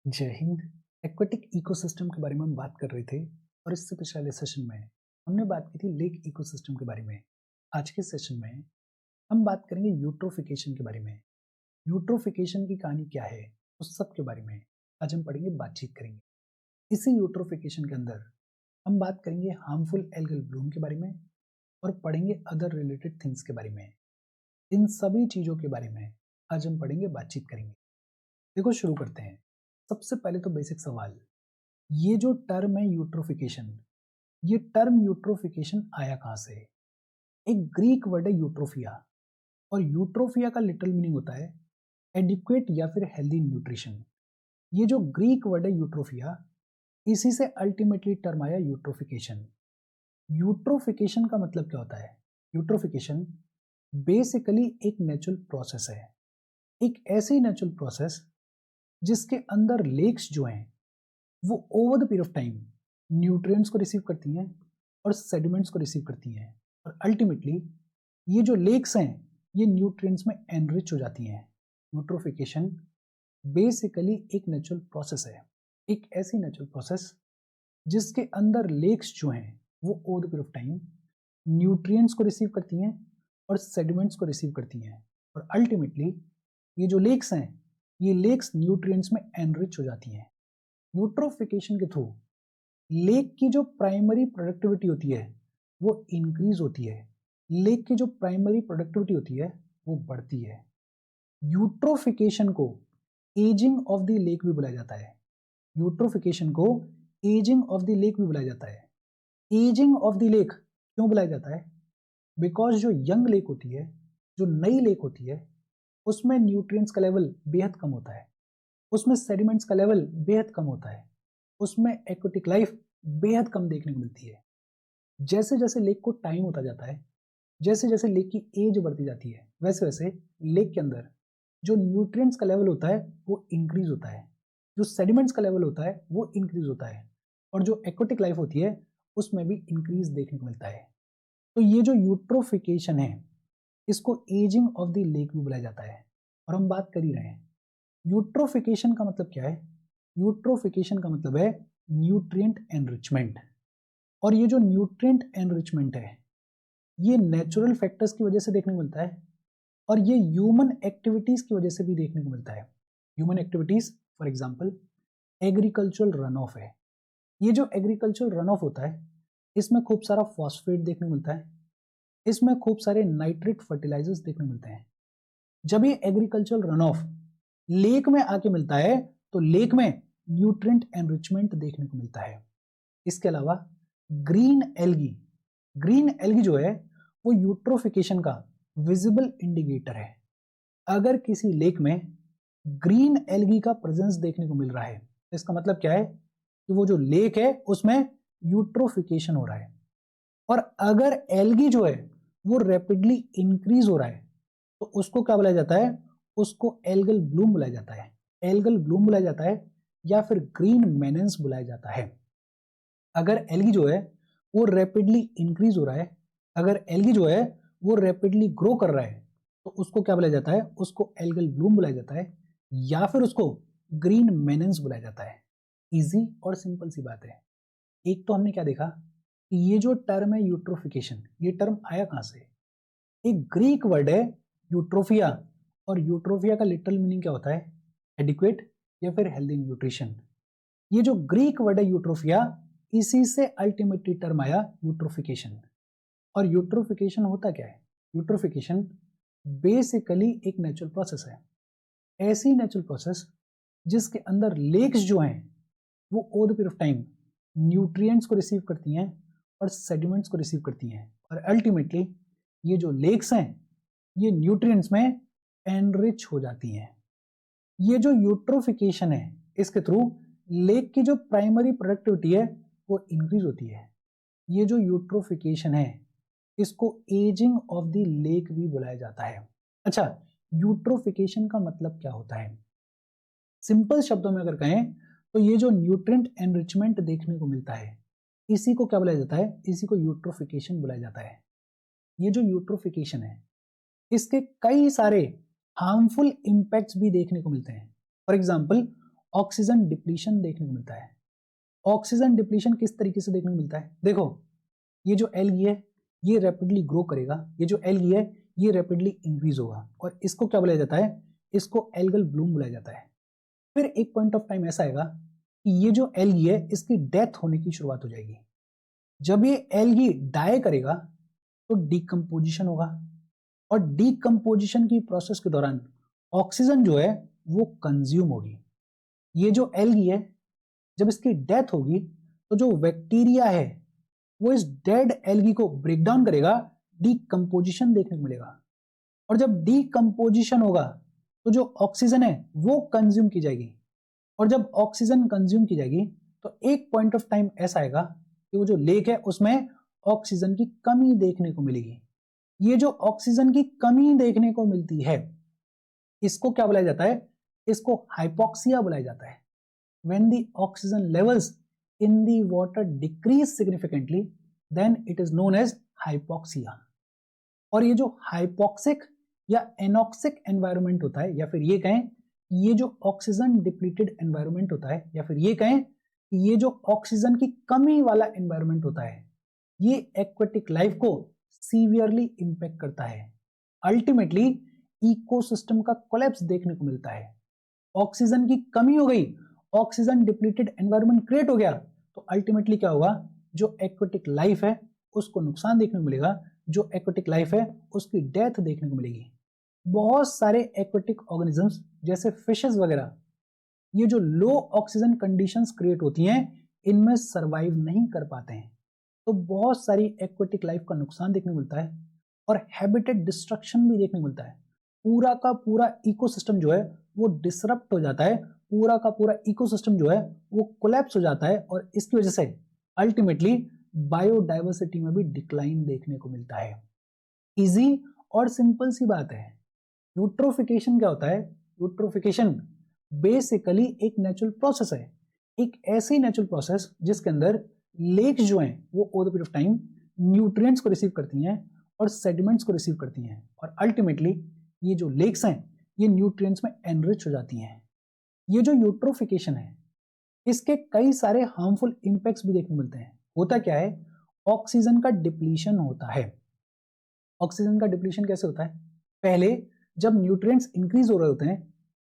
जय Hind. Aquatic ecosystem के बारे में हम बात कर रहे थे और इससे पिछले सेशन में हमने बात की थी लेक इकोसिस्टम के बारे में। आज के सेशन में हम बात करेंगे यूट्रोफिकेशन के बारे में। यूट्रोफिकेशन की कहानी क्या है उस सब के बारे में आज हम पढ़ेंगे, बातचीत करेंगे। इसी यूट्रोफिकेशन के अंदर हम बात करेंगे हार्मफुल एल्गल ब्लूम के बारे में और पढ़ेंगे अदर रिलेटेड थिंग्स के बारे में। इन सभी चीज़ों के बारे में आज हम पढ़ेंगे, बातचीत करेंगे। देखो, शुरू करते हैं। सबसे पहले तो बेसिक सवाल, ये जो टर्म है यूट्रोफिकेशन, ये टर्म यूट्रोफिकेशन आया कहाँ से? एक ग्रीक वर्ड है यूट्रोफिया, और यूट्रोफिया का लिटरल मीनिंग होता है एडिक्वेट या फिर हेल्दी न्यूट्रिशन। ये जो ग्रीक वर्ड है यूट्रोफिया, इसी से अल्टीमेटली टर्म आया यूट्रोफिकेशन। यूट्रोफिकेशन का मतलब क्या होता है? यूट्रोफिकेशन बेसिकली एक नेचुरल प्रोसेस है, एक ऐसी नेचुरल प्रोसेस जिसके अंदर लेक्स जो हैं वो over the period of time nutrients को रिसीव करती हैं और सेडिमेंट्स को रिसीव करती हैं, और अल्टीमेटली ये जो लेक्स हैं ये न्यूट्रिएंट्स में एनरिच हो जाती हैं। यूट्रोफिकेशन बेसिकली एक नेचुरल प्रोसेस है, एक ऐसी नेचुरल प्रोसेस जिसके अंदर लेक्स जो हैं वो over the period of time nutrients को रिसीव करती हैं और सेडिमेंट्स को रिसीव करती हैं, और अल्टीमेटली ये जो लेक्स हैं ये लेक्स न्यूट्रिएंट्स में एनरिच हो जाती हैं। यूट्रोफिकेशन के थ्रू लेक की जो प्राइमरी प्रोडक्टिविटी होती है वो इंक्रीज होती है, लेक की जो प्राइमरी प्रोडक्टिविटी होती है वो बढ़ती है। यूट्रोफिकेशन को एजिंग ऑफ द लेक भी बुलाया जाता है। यूट्रोफिकेशन को एजिंग ऑफ द लेक भी बुलाया जाता है। एजिंग ऑफ द लेक क्यों बुलाया जाता है? बिकॉज जो यंग लेक होती है, जो नई लेक होती है, उसमें न्यूट्रिएंट्स का लेवल बेहद कम होता है, उसमें सेडिमेंट्स का लेवल बेहद कम होता है, उसमें एक्वेटिक लाइफ बेहद कम देखने को मिलती है। जैसे जैसे लेक को टाइम होता जाता है, जैसे जैसे लेक की एज बढ़ती जाती है, वैसे वैसे लेक के अंदर जो न्यूट्रिएंट्स का लेवल होता है वो इंक्रीज होता है, जो सेडिमेंट्स का लेवल होता है वो इंक्रीज होता है, और जो एक्वेटिक लाइफ होती है उसमें भी इंक्रीज देखने को मिलता है। तो ये जो यूट्रोफिकेशन है इसको एजिंग ऑफ द लेक भी बुलाया जाता है, और हम बात कर ही रहे हैं। यूट्रोफिकेशन का मतलब क्या है? यूट्रोफिकेशन का मतलब है न्यूट्रिएंट एनरिचमेंट, और ये जो न्यूट्रिएंट एनरिचमेंट है ये नेचुरल फैक्टर्स की वजह से देखने को मिलता है, और ये ह्यूमन एक्टिविटीज की वजह से भी देखने को मिलता है। Human activities, for example agricultural run of है। ये जो एग्रीकल्चरल रन ऑफ होता है इसमें खूब सारा फॉस्फेट देखने को मिलता है, इसमें खूब सारे नाइट्रेट फर्टिलाइजर्स देखने को मिलते हैं। जब ये एग्रीकल्चरल रन ऑफ लेक में आके मिलता है तो लेक में न्यूट्रिएंट एनरिचमेंट देखने को मिलता है। इसके अलावा ग्रीन एल्गी, ग्रीन एल्गी जो है वो यूट्रोफिकेशन का विजिबल इंडिकेटर है। अगर किसी लेक में ग्रीन एल्गी का प्रेजेंस देखने को मिल रहा है तो इसका मतलब क्या है कि वो जो लेक है उसमें यूट्रोफिकेशन हो रहा है। और अगर एल्गी जो है वो रैपिडली इंक्रीज हो रहा है तो उसको क्या बुलाया जाता है? उसको एल्गल ब्लूम बुलाया जाता है। एल्गल ब्लूम बुलाया जाता है या फिर ग्रीन मेनेंस बुलाया जाता है। अगर एल्गी जो है वो रैपिडली इंक्रीज हो रहा है, अगर एल्गी जो है वो रैपिडली ग्रो कर रहा है तो उसको क्या बुलाया जाता है? उसको एल्गल ब्लूम बुलाया जाता है या फिर उसको ग्रीन मेनेंस बुलाया जाता है। इजी और सिंपल सी बात है। एक तो हमने क्या देखा कि ये जो टर्म है यूट्रोफिकेशन, ये टर्म आया कहां से? एक ग्रीक वर्ड है यूट्रोफिया, और यूट्रोफिया का लिटरल मीनिंग क्या होता है? एडिक्वेट या फिर हेल्दी न्यूट्रिशन। ये जो ग्रीक वर्ड है यूट्रोफिया, इसी से अल्टीमेटली टर्म आया यूट्रोफिकेशन। और यूट्रोफिकेशन होता क्या है? यूट्रोफिकेशन बेसिकली एक नेचुरल प्रोसेस है, ऐसी नेचुरल प्रोसेस जिसके अंदर लेक्स जो हैं वो over the period of time nutrients को रिसीव करती हैं और सेडिमेंट्स को रिसीव करती हैं, और अल्टीमेटली ये जो लेक्स हैं ये न्यूट्रिएंट्स में एनरिच हो जाती हैं। ये जो यूट्रोफिकेशन है इसके थ्रू लेक की जो प्राइमरी प्रोडक्टिविटी है वो इंक्रीज होती है। ये जो यूट्रोफिकेशन है इसको एजिंग ऑफ द लेक भी बुलाया जाता है। अच्छा, यूट्रोफिकेशन का मतलब क्या होता है? सिंपल शब्दों में अगर कहें तो ये जो न्यूट्रिएंट एनरिचमेंट देखने को मिलता है इसी को क्या बुलाया जाता है? इसी को यूट्रोफिकेशन बुलाया जाता है। ये जो यूट्रोफिकेशन है इसके कई सारे हार्मफुल इंपैक्ट्स भी देखने को मिलते हैं। फॉर एग्जाम्पल ऑक्सीजन डिप्लीशन देखने को मिलता है। ऑक्सीजन डिप्लीशन किस तरीके से देखने को मिलता है? देखो, ये जो एल्गी है ये रैपिडली ग्रो करेगा, ये जो एल्गी है ये रैपिडली इंक्रीज होगा, और इसको क्या बुलाया जाता है? इसको एल्गल ब्लूम बुलाया जाता है। फिर एक पॉइंट ऑफ टाइम ऐसा आएगा कि ये जो एल्गी है इसकी डेथ होने की शुरुआत हो जाएगी। जब ये एल्गी डाई करेगा तो डीकम्पोजिशन होगा, और डीकम्पोजिशन की प्रोसेस के दौरान ऑक्सीजन जो है वो कंज्यूम होगी। ये जो एल्गी है जब इसकी डेथ होगी तो जो बैक्टीरिया है वो इस डेड एल्गी को ब्रेक डाउन करेगा, डीकम्पोजिशन देखने को मिलेगा। और जब डीकम्पोजिशन होगा तो जो ऑक्सीजन है वो कंज्यूम की जाएगी, और जब ऑक्सीजन कंज्यूम की जाएगी तो एक पॉइंट ऑफ टाइम ऐसा आएगा कि वो जो लेक है उसमें ऑक्सीजन की कमी देखने को मिलेगी। ये जो ऑक्सीजन की कमी देखने को मिलती है इसको क्या बुलाया जाता है? इसको हाइपोक्सिया बुलाया जाता है। When the oxygen levels in the water decrease significantly, then it is known as hypoxia. और ये जो हाइपोक्सिक या एनॉक्सिक एनवायरनमेंट होता है, या फिर ये कहें ये जो ऑक्सीजन डिप्लीटेड एनवायरनमेंट होता है, या फिर ये कहें कि ये जो ऑक्सीजन की कमी वाला एनवायरनमेंट होता है, ये एक्वेटिक लाइफ को सीवियरली इंपैक्ट करता है। अल्टीमेटली इकोसिस्टम का कोलैप्स देखने को मिलता है। ऑक्सीजन की कमी हो गई, ऑक्सीजन डिप्लीटेड एनवायरनमेंट क्रिएट हो गया, तो अल्टीमेटली क्या होगा? जो एक्वेटिक लाइफ है उसको नुकसान देखने को मिलेगा, जो एक्वेटिक लाइफ है उसकी डेथ देखने को मिलेगी। बहुत सारे एक्वेटिक ऑर्गेनिजम्स जैसे फिशेस वगैरह, ये जो लो ऑक्सीजन कंडीशंस क्रिएट होती हैं इनमें सरवाइव नहीं कर पाते हैं, तो बहुत सारी एक्वेटिक लाइफ का नुकसान देखने को मिलता है, और हैबिटेट डिस्ट्रक्शन भी देखने को मिलता है। पूरा का पूरा इकोसिस्टम जो है वो डिसरप्ट हो जाता है, पूरा का पूरा इकोसिस्टम जो है वो कोलैप्स हो जाता है, और इसकी वजह से अल्टीमेटली बायोडाइवर्सिटी में भी डिक्लाइन देखने को मिलता है। इजी और सिंपल सी बात है। यूट्रोफिकेशन क्या होता है? यूट्रोफिकेशन बेसिकली एक नेचुरल प्रोसेस है, एक ऐसी नेचुरल प्रोसेस जिसके अंदर लेक्स जो हैं वो over the period of time nutrients को रिसीव करती हैं और सेडिमेंट्स को रिसीव करती हैं, और अल्टीमेटली ये जो लेक्स हैं ये न्यूट्रिएंट्स में एनरिच हो जाती हैं। ये जो यूट्रोफिकेशन है इसके कई सारे हार्मफुल इंपैक्ट्स भी देखने को मिलते हैं। होता क्या है? ऑक्सीजन का डिप्लीशन होता है। ऑक्सीजन का डिप्लीशन कैसे होता है? पहले जब न्यूट्रिएंट्स इंक्रीज हो रहे होते हैं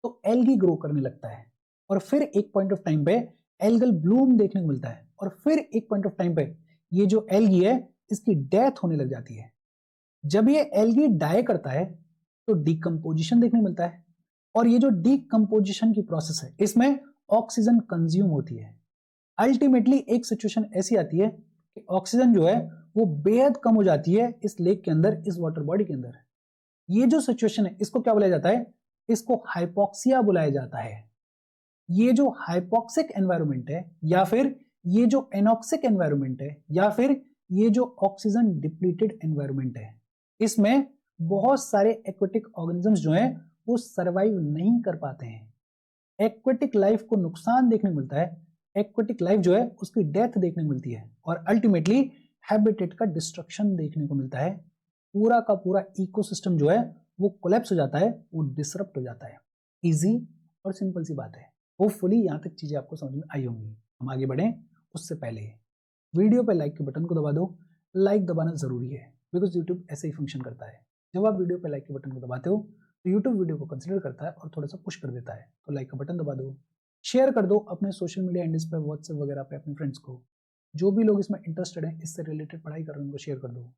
तो एल्गी ग्रो करने लगता है, और फिर एक पॉइंट ऑफ टाइम पे एल्गल ब्लूम देखने को मिलता है, और फिर एक पॉइंट ऑफ टाइम पे ये जो एल्गी है इसकी डेथ होने लग जाती है। जब ये एल्गी डाई करता है तो डीकम्पोजिशन देखने को मिलता है, और ये जो डीकम्पोजिशन की प्रोसेस है इसमें ऑक्सीजन कंज्यूम होती है। अल्टीमेटली एक सिचुएशन ऐसी आती है कि ऑक्सीजन जो है वो बेहद कम हो जाती है इस लेक के अंदर, इस वाटर बॉडी के अंदर। ये जो सिचुएशन है इसको क्या बुलाया जाता है? इसको हाइपोक्सिया बुलाया जाता है। ये जो हाइपोक्सिक एनवायरनमेंट है, या फिर ये जो एनॉक्सिक एनवायरनमेंट है, या फिर ये जो ऑक्सीजन डिप्लीटेड एनवायरनमेंट है, इसमें बहुत सारे एक्वेटिक ऑर्गेनिजम्स जो हैं वो सरवाइव नहीं कर पाते हैं। एक्वेटिक लाइफ को नुकसान देखने को मिलता है, एक्वेटिक लाइफ जो है उसकी डेथ देखने को मिलती है, और अल्टीमेटली हैबिटेट का डिस्ट्रक्शन देखने को मिलता है। पूरा का पूरा इकोसिस्टम जो है वो कोलैप्स हो जाता है, वो डिसरप्ट हो जाता है। इजी और सिंपल सी बात है। होपफुली यहाँ तक चीजें आपको समझ में आई होंगी। हम आगे बढ़ें उससे पहले वीडियो पे लाइक के बटन को दबा दो। लाइक दबाना जरूरी है बिकॉज यूट्यूब ऐसे ही फंक्शन करता है। जब आप वीडियो पे लाइक के बटन को दबाते हो तो यूट्यूब वीडियो को कंसिडर करता है और थोड़ा सा पुश कर देता है। तो लाइक का बटन दबा दो, शेयर कर दो अपने सोशल मीडिया हैंडल्स पे, व्हाट्सएप वगैरह पे अपने फ्रेंड्स को। जो भी लोग इसमें इंटरेस्टेड हैं, इससे रिलेटेड पढ़ाई कर रहे हैं, उनको शेयर कर दो।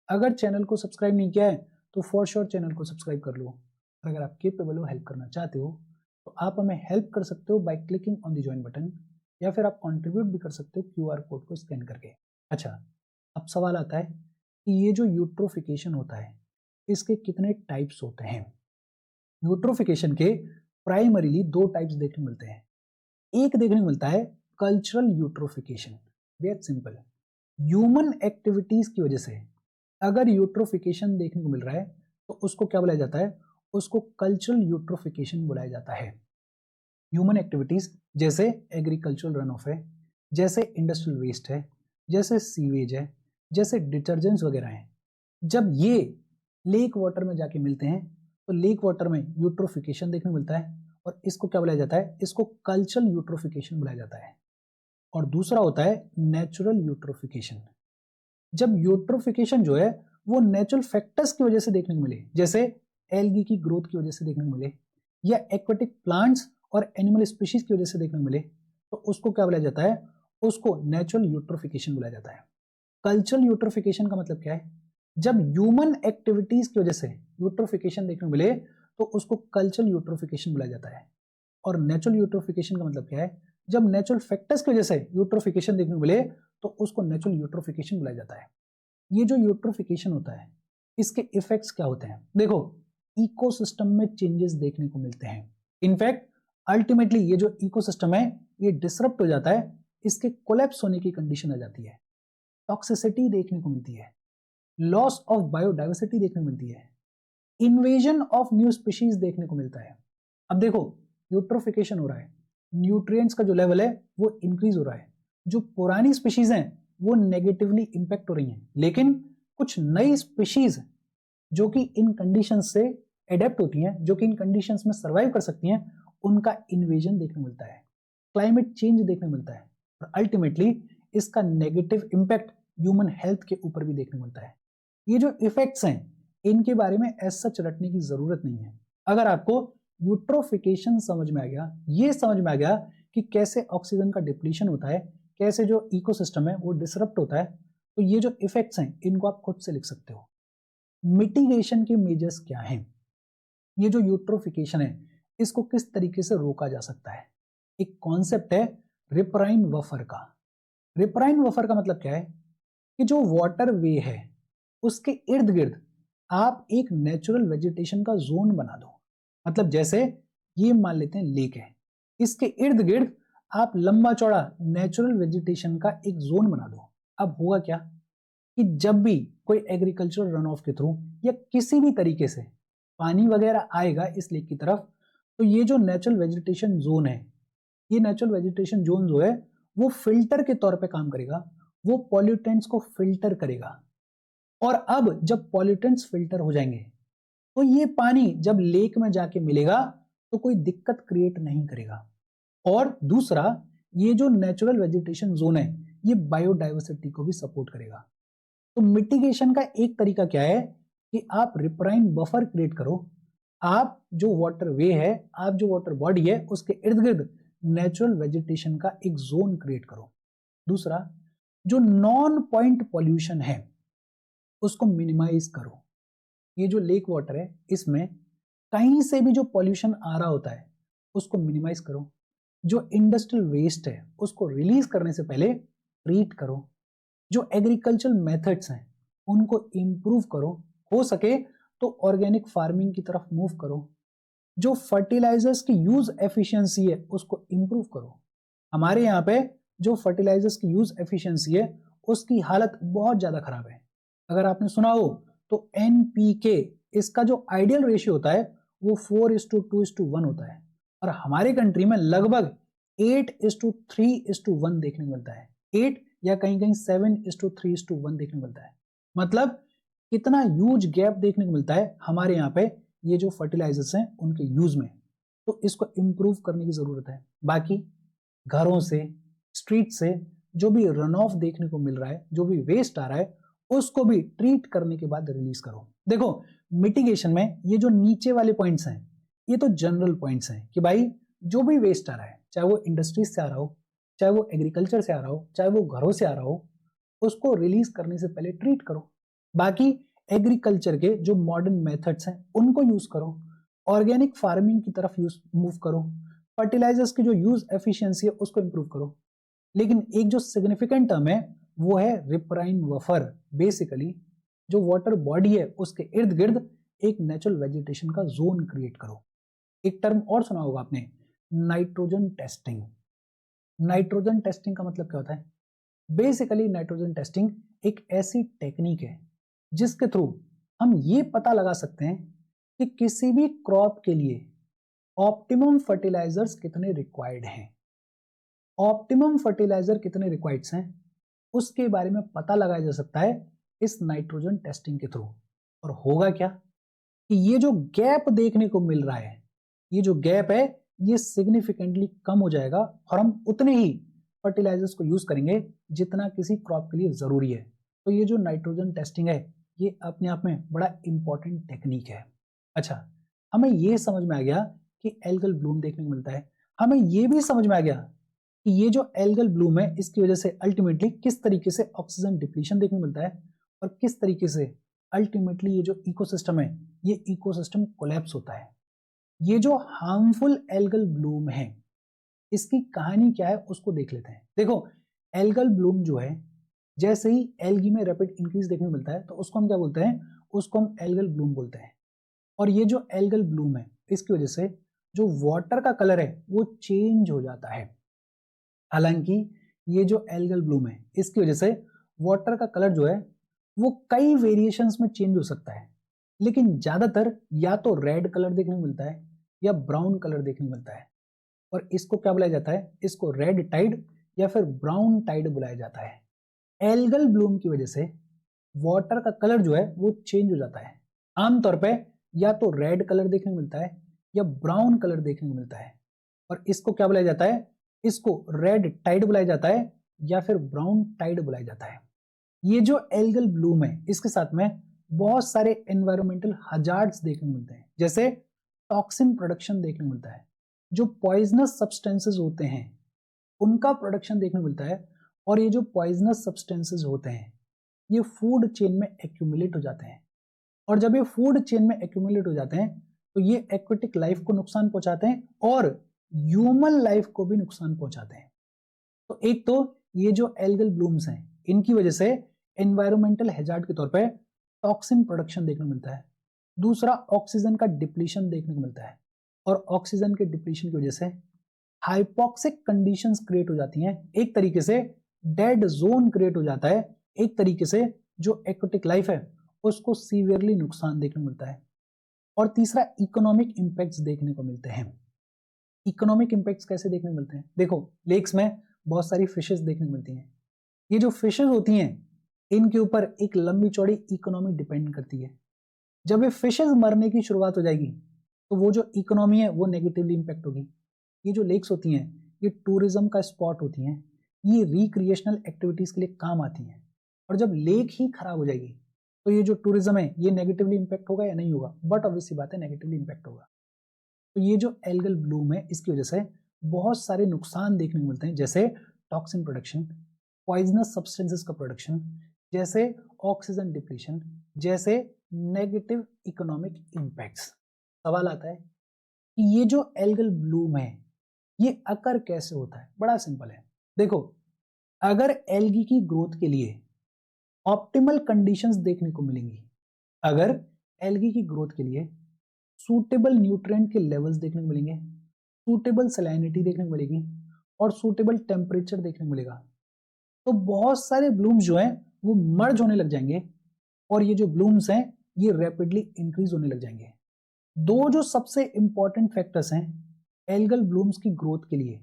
अगर चैनल को सब्सक्राइब नहीं किया है तो फॉर श्योर चैनल को सब्सक्राइब कर लो। और अगर आप केपेबल हो, हेल्प करना चाहते हो, तो आप हमें हेल्प कर सकते हो by clicking on the join button, या फिर आप कंट्रीब्यूट भी कर सकते हो QR कोड को स्कैन करके। अच्छा, अब सवाल आता है कि ये जो यूट्रोफिकेशन होता है इसके कितने टाइप्स होते हैं? यूट्रोफिकेशन के प्राइमरीली दो टाइप्स देखने को मिलते हैं। एक देखने को मिलता है cultural eutrophication, very simple. Human activities की वजह से अगर यूट्रोफिकेशन देखने को मिल रहा है तो उसको क्या बुलाया जाता है? उसको कल्चरल यूट्रोफिकेशन बुलाया जाता है। ह्यूमन एक्टिविटीज जैसे एग्रीकल्चरल रन ऑफ है, जैसे इंडस्ट्रियल वेस्ट है, जैसे सीवेज है, जैसे डिटर्जेंट्स वगैरह हैं, जब ये लेक वाटर में जाके मिलते हैं तो लेक वाटर में यूट्रोफिकेशन देखने को मिलता है, और इसको क्या बुलाया जाता है? इसको कल्चरल यूट्रोफिकेशन बुलाया जाता है। और दूसरा होता है नेचुरल यूट्रोफिकेशन। जब यूट्रोफिकेशन जो है वो नेचुरल फैक्टर्स की वजह से देखने को मिले, जैसे एल्गी की ग्रोथ की वजह से देखने को मिले, या एक्वेटिक प्लांट्स और एनिमल स्पीशीज की वजह से देखने को मिले, तो उसको क्या बुलाया जाता है? उसको नेचुरल यूट्रोफिकेशन बुलाया जाता है। कल्चरल यूट्रोफिकेशन का मतलब क्या है? जब ह्यूमन एक्टिविटीज की वजह से यूट्रोफिकेशन देखने को मिले तो उसको कल्चरल यूट्रोफिकेशन बुलाया जाता है। और नेचुरल यूट्रोफिकेशन का मतलब क्या है? जब नेचुरल फैक्टर्स की वजह से यूट्रोफिकेशन देखने को मिले तो उसको नेचुरल यूट्रोफिकेशन बुलाया जाता है। ये जो यूट्रोफिकेशन होता है इसके इफेक्ट्स क्या होते हैं? देखो, इकोसिस्टम में चेंजेस देखने को मिलते हैं। इनफैक्ट अल्टीमेटली ये जो इकोसिस्टम है ये डिसरप्ट हो जाता है, इसके कोलैप्स होने की कंडीशन आ जाती है, टॉक्सिसिटी देखने को मिलती है, लॉस ऑफ बायोडाइवर्सिटी देखने को मिलती है, इन्वेजन ऑफ न्यू स्पीशीज देखने को मिलता है। अब देखो, यूट्रोफिकेशन हो रहा है, न्यूट्रिएंट्स का जो लेवल है वो इंक्रीज हो रहा है, जो पुरानी स्पीशीज हैं वो नेगेटिवली इंपैक्ट हो रही हैं, लेकिन कुछ नई स्पीशीज जो कि इन कंडीशंस से एडेप्ट होती हैं, जो कि इन कंडीशंस में सर्वाइव कर सकती हैं, उनका इन्वेजन देखने को मिलता है, क्लाइमेट चेंज देखने को मिलता है, और अल्टीमेटली इसका नेगेटिव इंपैक्ट ह्यूमन हेल्थ के ऊपर भी देखने को मिलता है। ये जो इफेक्ट्स हैं इनके बारे में एज सच रटने की जरूरत नहीं है। अगर आपको यूट्रोफिकेशन समझ में आ गया, ये समझ में आ गया कि कैसे ऑक्सीजन का डिप्लीशन होता है, कैसे जो इकोसिस्टम है वो डिसरप्ट होता है, तो ये जो इफेक्ट्स हैं इनको आप खुद से लिख सकते हो। मिटिगेशन के मेजर्स क्या हैं? ये जो यूट्रोफिकेशन है इसको किस तरीके से रोका जा सकता है? एक कॉन्सेप्ट है रिपराइन बफर का। रिपराइन बफर का मतलब क्या है? कि जो वाटर वे है उसके इर्द गिर्द आप एक नेचुरल वेजिटेशन का जोन बना दो। मतलब जैसे ये मान लेते हैं लेक है, इसके इर्द गिर्द आप लंबा चौड़ा नेचुरल वेजिटेशन का एक जोन बना दो। अब होगा क्या कि जब भी कोई एग्रीकल्चरल रन ऑफ के थ्रू या किसी भी तरीके से पानी वगैरह आएगा इस लेक की तरफ, तो ये जो नेचुरल वेजिटेशन जोन है, ये नेचुरल वेजिटेशन जोन जो है वो फिल्टर के तौर पे काम करेगा, वो पॉल्यूटेंट्स को फिल्टर करेगा। और अब जब पॉल्यूटेंट्स फिल्टर हो जाएंगे तो ये पानी जब लेक में जाके मिलेगा तो कोई दिक्कत क्रिएट नहीं करेगा। और दूसरा, ये जो नेचुरल वेजिटेशन जोन है ये बायोडाइवर्सिटी को भी सपोर्ट करेगा। तो मिटिगेशन का एक तरीका क्या है कि आप रिपराइन बफर क्रिएट करो, आप जो वाटर वे है, आप जो वाटर बॉडी है उसके इर्द गिर्द नेचुरल वेजिटेशन का एक जोन क्रिएट करो। दूसरा, जो नॉन पॉइंट पॉल्यूशन है उसको मिनिमाइज करो। ये जो लेक वाटर है इसमें कहीं से भी जो पॉल्यूशन आ रहा होता है उसको मिनिमाइज करो। जो इंडस्ट्रियल वेस्ट है उसको रिलीज करने से पहले ट्रीट करो। जो एग्रीकल्चरल मेथड्स हैं उनको इम्प्रूव करो, हो सके तो ऑर्गेनिक फार्मिंग की तरफ मूव करो। जो फर्टिलाइजर्स की यूज एफिशिएंसी है उसको इम्प्रूव करो। हमारे यहाँ पे जो फर्टिलाइजर्स की यूज एफिशिएंसी है उसकी हालत बहुत ज्यादा खराब है। अगर आपने सुना हो तो एनपीके, इसका जो आइडियल रेशियो होता है वो 4:2:1 होता है, और हमारे कंट्री में लगभग 8:3:1 देखने को मिलता है। 8 या कहीं कहीं 7:3:1 देखने को मिलता है। मतलब कितना ह्यूज गैप देखने को मिलता है हमारे यहाँ पे ये जो फर्टिलाइजर्स हैं उनके यूज में। तो इसको इम्प्रूव करने की जरूरत है। बाकी घरों से, स्ट्रीट से जो भी रन ऑफ देखने को मिल रहा है, जो भी वेस्ट आ रहा है, उसको भी ट्रीट करने के बाद रिलीज करो। देखो, मिटिगेशन में ये जो नीचे वाले पॉइंट्स हैं ये तो जनरल पॉइंट्स हैं कि भाई जो भी वेस्ट आ रहा है, चाहे वो इंडस्ट्रीज से आ रहा हो, चाहे वो एग्रीकल्चर से आ रहा हो, चाहे वो घरों से आ रहा हो, उसको रिलीज करने से पहले ट्रीट करो। बाकी एग्रीकल्चर के जो मॉडर्न मेथड्स हैं उनको यूज करो, ऑर्गेनिक फार्मिंग की तरफ यूज मूव करो, फर्टिलाइजर्स की जो यूज एफिशिएंसी है उसको इंप्रूव करो। लेकिन एक जो सिग्निफिकेंट टर्म है वो है रिपराइन बफर। बेसिकली जो वाटर बॉडी है उसके इर्द गिर्द एक नेचुरल वेजिटेशन का जोन क्रिएट करो। एक टर्म और सुना होगा आपने, नाइट्रोजन टेस्टिंग। नाइट्रोजन टेस्टिंग का मतलब क्या होता है? बेसिकली नाइट्रोजन टेस्टिंग एक ऐसी टेक्निक है जिसके थ्रू हम ये पता लगा सकते हैं कि किसी भी क्रॉप के लिए ऑप्टिमम फर्टिलाइजर्स कितने रिक्वायर्ड हैं। ऑप्टिमम फर्टिलाइजर कितने रिक्वायर्ड हैं उसके बारे में पता लगाया जा सकता है इस नाइट्रोजन टेस्टिंग के थ्रू। और होगा क्या कि ये जो गैप देखने को मिल रहा है, ये जो गैप है ये सिग्निफिकेंटली कम हो जाएगा और हम उतने ही फर्टिलाइजर्स को यूज करेंगे जितना किसी क्रॉप के लिए जरूरी है। तो ये जो नाइट्रोजन टेस्टिंग है ये अपने आप में बड़ा इंपॉर्टेंट टेक्निक है। अच्छा, हमें ये समझ में आ गया कि एल्गल ब्लूम देखने को मिलता है। हमें ये भी समझ में आ गया कि ये जो एल्गल ब्लूम है इसकी वजह से अल्टीमेटली किस तरीके से ऑक्सीजन डिप्लीशन देखने को मिलता है और किस तरीके से अल्टीमेटली ये जो इकोसिस्टम है ये इकोसिस्टम कोलैप्स होता है। ये जो हार्मफुल एल्गल ब्लूम है इसकी कहानी क्या है उसको देख लेते हैं। देखो, एल्गल ब्लूम जो है जैसे ही एल्गी में रैपिड इंक्रीज देखने को मिलता है तो उसको हम क्या बोलते हैं, उसको हम एल्गल ब्लूम बोलते हैं। और ये जो एल्गल ब्लूम है इसकी वजह से जो वाटर का कलर है वो चेंज हो जाता है। हालांकि ये जो एल्गल ब्लूम है इसकी वजह से वाटर का कलर जो है वो कई वेरिएशंस में चेंज हो सकता है, लेकिन ज्यादातर या तो रेड कलर देखने को मिलता है या ब्राउन कलर देखने को मिलता है। और इसको क्या बुलाया जाता है, इसको रेड टाइड या फिर ब्राउन टाइड बुलाया जाता है। एल्गल ब्लूम की वजह से वाटर का कलर जो है वो चेंज हो जाता है। आमतौर पे या तो रेड कलर देखने को मिलता है या ब्राउन कलर देखने को मिलता है। और इसको क्या बुलाया जाता है, इसको रेड टाइड बुलाया जाता है या फिर ब्राउन टाइड बुलाया जाता है। ये जो एल्गल ब्लूम है इसके साथ में बहुत सारे एनवायरमेंटल हजार्ड्स देखने को मिलते हैं, जैसे टॉक्सिन प्रोडक्शन देखने को मिलता है। जो पॉइजनस सब्सटेंसेस होते हैं उनका प्रोडक्शन देखने को मिलता है। और ये जो पॉइजनस सब्सटेंसेस होते हैं ये फूड चेन में एक्यूमुलेट हो जाते हैं। और जब ये फूड चेन में एक्यूमुलेट हो जाते हैं तो ये एक्वेटिक लाइफ को नुकसान पहुंचाते हैं और ह्यूमन लाइफ को भी नुकसान पहुंचाते हैं। तो एक तो ये जो एल्गल ब्लूम्स हैं इनकी वजह से एनवायरमेंटल हैजार्ड के तौर पे टॉक्सिन प्रोडक्शन देखने को मिलता है। दूसरा, ऑक्सीजन का डिप्लीशन देखने को मिलता है। और ऑक्सीजन के डिप्लीशन की वजह से हाइपोक्सिक कंडीशंस क्रिएट हो जाती हैं। एक तरीके से डेड जोन क्रिएट हो जाता है। एक तरीके से जो एक्वेटिक लाइफ है उसको सीवियरली नुकसान देखने को मिलता है। और तीसरा, इकोनॉमिक इंपैक्ट्स देखने को मिलते हैं। इकोनॉमिक इंपैक्ट्स कैसे देखने को मिलते हैं, देखो लेक्स में बहुत सारी फिशेस देखने को मिलती हैं। ये जो फिशेस होती हैं इनके ऊपर एक लंबी चौड़ी इकोनॉमी डिपेंड करती है। जब ये फिशेस मरने की शुरुआत हो जाएगी तो वो जो इकोनॉमी है वो नेगेटिवली इंपैक्ट होगी। ये जो लेक्स होती हैं ये टूरिज्म का स्पॉट होती हैं, ये रिक्रिएशनल एक्टिविटीज के लिए काम आती हैं। और जब लेक ही खराब हो जाएगी तो ये जो टूरिज्म है ये नेगेटिवली इंपैक्ट होगा या नहीं होगा, बट ऑब्वियस सी बात है नेगेटिवली इंपैक्ट होगा। तो ये जो एल्गल ब्लूम है इसकी वजह से बहुत सारे नुकसान देखने को मिलते हैं, जैसे टॉक्सिन प्रोडक्शन, पॉइजनस सब्सटेंसेस का प्रोडक्शन, जैसे ऑक्सीजन डिप्लीशन, जैसे नेगेटिव इकोनॉमिक इंपैक्ट्स। सवाल आता है कि ये जो एल्गल ब्लूम है ये अकर कैसे होता है। बड़ा सिंपल है, देखो अगर एल्गी की ग्रोथ के लिए ऑप्टिमल कंडीशंस देखने को मिलेंगी, अगर एल्गी की ग्रोथ के लिए सूटेबल न्यूट्रिएंट के लेवल्स देखने को मिलेंगे, सूटेबल सैलिनिटी देखने को मिलेगी और सूटेबल टेम्परेचर देखने को मिलेगा, तो बहुत सारे ब्लूम्स जो हैं वो मर्ज होने लग जाएंगे और ये जो ब्लूम्स हैं ये रैपिडली इंक्रीज होने लग जाएंगे। दो जो सबसे इंपॉर्टेंट फैक्टर्स हैं एल्गल ब्लूम्स की ग्रोथ के लिए,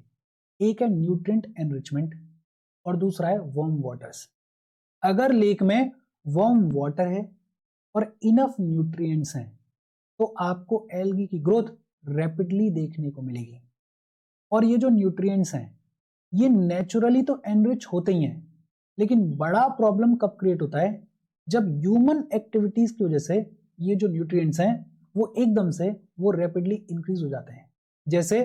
एक है न्यूट्रिएंट एनरिचमेंट और दूसरा है वार्म वाटर्स। अगर लेक में वार्म वाटर है और इनफ न्यूट्रिएंट्स हैं तो आपको एल्गी की ग्रोथ रैपिडली देखने को मिलेगी। और ये जो न्यूट्रिएंट्स हैं ये नेचुरली तो एनरिच होते ही हैं, लेकिन बड़ा प्रॉब्लम कब क्रिएट होता है, जब ह्यूमन एक्टिविटीज की वजह से ये जो न्यूट्रिएंट्स हैं वो एकदम से वो रैपिडली इंक्रीज हो जाते हैं। जैसे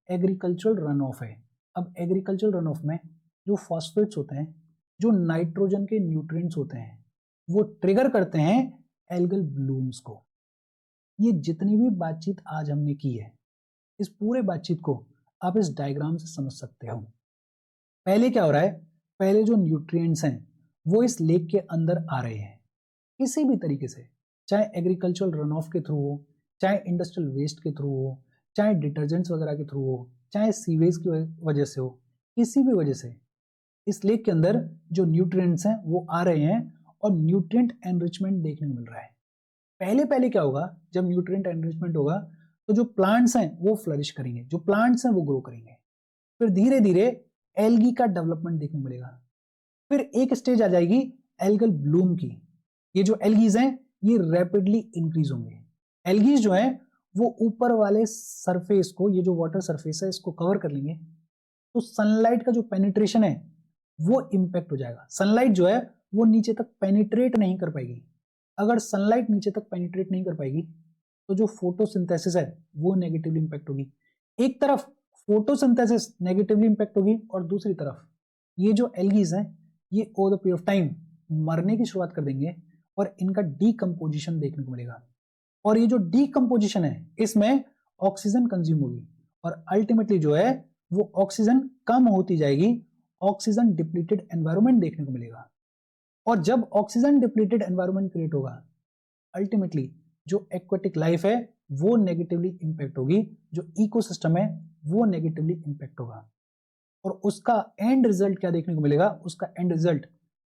एग्रीकल्चरल रन ऑफ है। अब एग्रीकल्चरल रन ऑफ में जो फॉस्फेट्स होते हैं, जो नाइट्रोजन के न्यूट्रिएंट्स होते हैं, वो ट्रिगर करते हैं एल्गल ब्लूम्स को। ये जितनी भी बातचीत आज हमने की है इस पूरे बातचीत को आप इस डायग्राम से समझ सकते हो। पहले क्या हो रहा है, पहले जो न्यूट्रिएंट्स हैं वो इस लेक के अंदर आ रहे हैं किसी भी तरीके से, चाहे एग्रीकल्चरल रन ऑफ के थ्रू हो, चाहे इंडस्ट्रियल वेस्ट के थ्रू हो, चाहे डिटर्जेंट्स वगैरह के थ्रू हो, चाहे सीवेज की वजह से हो, किसी भी वजह से इस लेक के अंदर जो न्यूट्रिएंट्स हैं वो आ रहे हैं और न्यूट्रिएंट एनरिचमेंट देखने को मिल रहा है। पहले पहले क्या होगा, जब न्यूट्रिएंट एनरिचमेंट होगा तो जो प्लांट्स हैं वो फ्लरिश करेंगे, जो प्लांट्स हैं वो ग्रो करेंगे, फिर धीरे धीरे एल्गी का डेवलपमेंट देखने को मिलेगा। फिर एक स्टेज आ जाएगी एल्गल ब्लूम की। ये जो एल्गीज हैं ये रैपिडली इंक्रीज होंगे। एल्गीज जो हैं वो ऊपर वाले सरफेस को, ये जो वाटर सरफेस है इसको कवर कर लेंगे, तो सनलाइट का जो पेनिट्रेशन है वो इम्पैक्ट हो जाएगा। सनलाइट जो है वो नीचे तक पेनिट्रेट नहीं कर पाएगी। अगर सनलाइट नीचे तक पेनिट्रेट नहीं कर पाएगी तो जो फोटोसिंथेसिस है वो नेगेटिवली इम्पैक्ट होगी। एक तरफ फोटोसिंथेसिस नेगेटिवली इम्पैक्ट होगी और दूसरी तरफ ये जो एल्गीज हैं ये over the period of time मरने की शुरुआत कर देंगे और इनका डीकम्पोजिशन देखने को मिलेगा। और ये जो डीकम्पोजिशन है इसमें ऑक्सीजन कंज्यूम होगी और अल्टीमेटली जो है वो ऑक्सीजन कम होती जाएगी, ऑक्सीजन डिप्लीटेड एनवायरनमेंट देखने को मिलेगा। और जब ऑक्सीजन डिप्लीटेड एनवायरनमेंट क्रिएट होगा, अल्टीमेटली जो एक्वेटिक लाइफ है वो नेगेटिवली इंपैक्ट होगी, जो इकोसिस्टम है वो नेगेटिवली इंपैक्ट होगा। और उसका एंड रिजल्ट क्या देखने को मिलेगा? उसका and result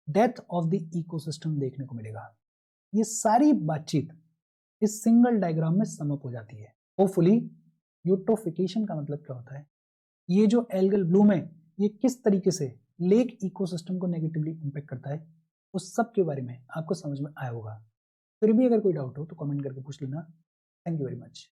death of the ecosystem देखने को मिलेगा। ये सारी बातचीत इस सिंगल डायग्राम में समअप हो जाती है। होपफुली यूट्रोफिकेशन का मतलब क्या होता है, ये जो एल्गल ब्लूम है ये किस तरीके से लेक इकोसिस्टम को नेगेटिवली इंपैक्ट करता है, उस सब के बारे में आपको समझ में आया होगा। फिर भी अगर कोई डाउट हो तो कमेंट करके पूछ लेना। Thank you very much.